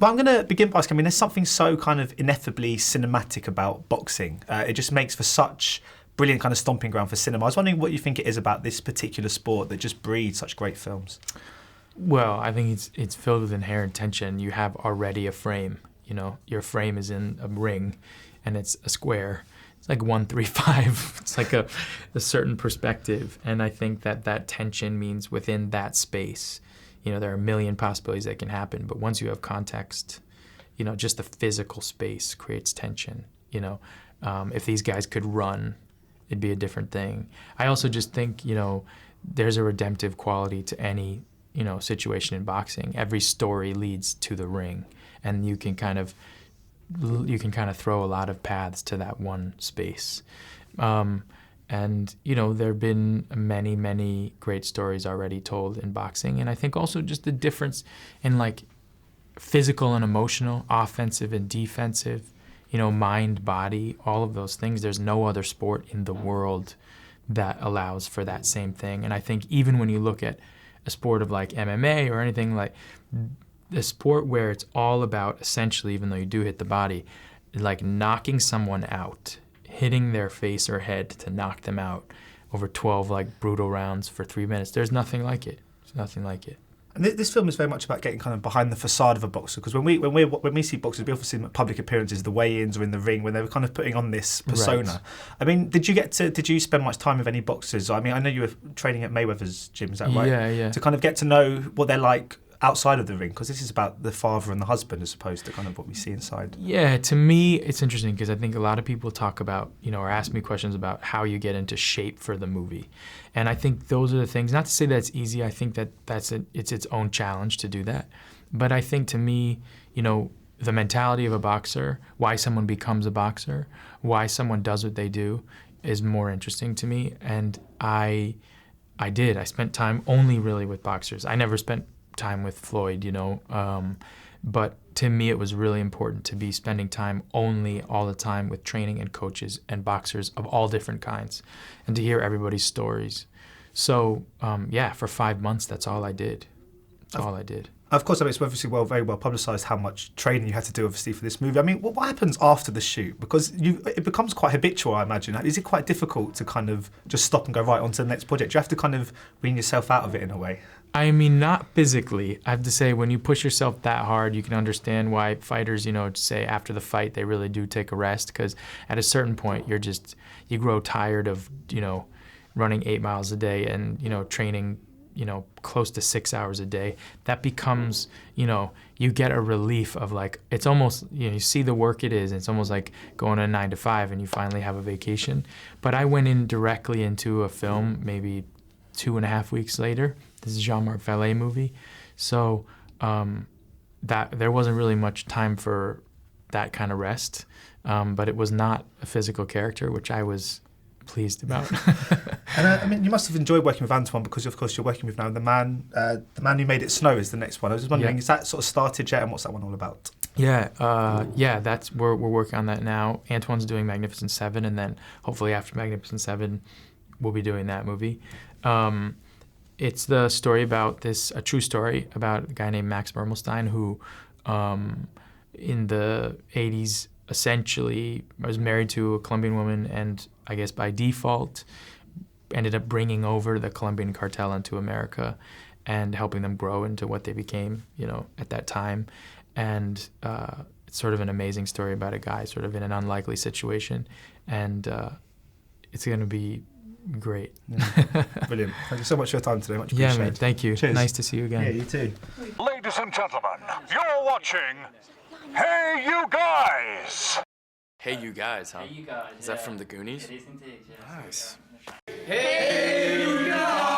But I'm going to begin by asking, I mean, there's something so kind of ineffably cinematic about boxing. It just makes for such brilliant kind of stomping ground for cinema. I was wondering what you think it is about this particular sport that just breeds such great films. Well, I think it's filled with inherent tension. You have already a frame. You know, your frame is in a ring, and it's a square. It's like 135. It's like a certain perspective, and I think that tension means within that space, you know, there are a million possibilities that can happen. But once you have context, you know, just the physical space creates tension. You know, if these guys could run, it'd be a different thing. I also just think, you know, there's a redemptive quality to any, you know, situation in boxing. Every story leads to the ring, and you can kind of throw a lot of paths to that one space. And, you know, there have been many, many great stories already told in boxing. And I think also just the difference in, like, physical and emotional, offensive and defensive, you know, mind, body, all of those things. There's no other sport in the world that allows for that same thing. And I think even when you look at a sport of like MMA or anything, like the sport where it's all about essentially, even though you do hit the body, like knocking someone out, hitting their face or head to knock them out over 12 like brutal rounds for 3 minutes. There's nothing like it. There's nothing like it. And this film is very much about getting kind of behind the facade of a boxer, because when we see boxers, we often see them at public appearances, the weigh-ins or in the ring, when they were kind of putting on this persona. Right. I mean, did you spend much time with any boxers? I mean, I know you were training at Mayweather's gym, is that right? Yeah. To kind of get to know what they're like outside of the ring, because this is about the father and the husband as opposed to kind of what we see inside. Yeah, to me, it's interesting because I think a lot of people talk about, you know, or ask me questions about how you get into shape for the movie. And I think those are the things, not to say that's easy, I think that it's its own challenge to do that. But I think to me, you know, the mentality of a boxer, why someone becomes a boxer, why someone does what they do is more interesting to me. And I spent time only really with boxers. I never spent time with Floyd, you know, but to me it was really important to be spending time only all the time with training and coaches and boxers of all different kinds, and to hear everybody's stories. So yeah, for 5 months that's all I did. That's all I did. Of course, I mean, it's obviously very well publicised how much training you had to do, obviously, for this movie. I mean, what happens after the shoot? Because it becomes quite habitual, I imagine. Is it quite difficult to kind of just stop and go right on to the next project? Do you have to kind of wean yourself out of it in a way? I mean, not physically. I have to say, when you push yourself that hard, you can understand why fighters, you know, say after the fight, they really do take a rest, because at a certain point, you grow tired of, you know, running 8 miles a day and, you know, training, you know, close to 6 hours a day. That becomes, you know, you get a relief of like, it's almost, you know, you see the work it is, and it's almost like going a 9 to 5 and you finally have a vacation. But I went in directly into a film maybe 2.5 weeks later. This is a Jean-Marc Vallée movie. So that there wasn't really much time for that kind of rest, but it was not a physical character, which I was pleased about. And I mean, you must have enjoyed working with Antoine, because of course you're working with now the man who made it snow is the next one. I was just wondering, Is that sort of started yet, and what's that one all about? Yeah, that's we're working on that now. Antoine's doing Magnificent Seven, and then hopefully after Magnificent Seven, we'll be doing that movie. It's the story about a true story about a guy named Max Mermelstein who, in the 80s, essentially was married to a Colombian woman, and I guess by default ended up bringing over the Colombian cartel into America and helping them grow into what they became, you know, at that time. And it's sort of an amazing story about a guy sort of in an unlikely situation, and it's going to be great. Yeah. Brilliant. Thank you so much for your time today. Much appreciated. Yeah, man, thank you. Cheers. Nice to see you again. Yeah, you too. Ladies and gentlemen, you're watching Hey You Guys! Hey You Guys, huh? Hey You Guys. Is that from the Goonies? It is indeed, yeah. Nice. Hey You Guys!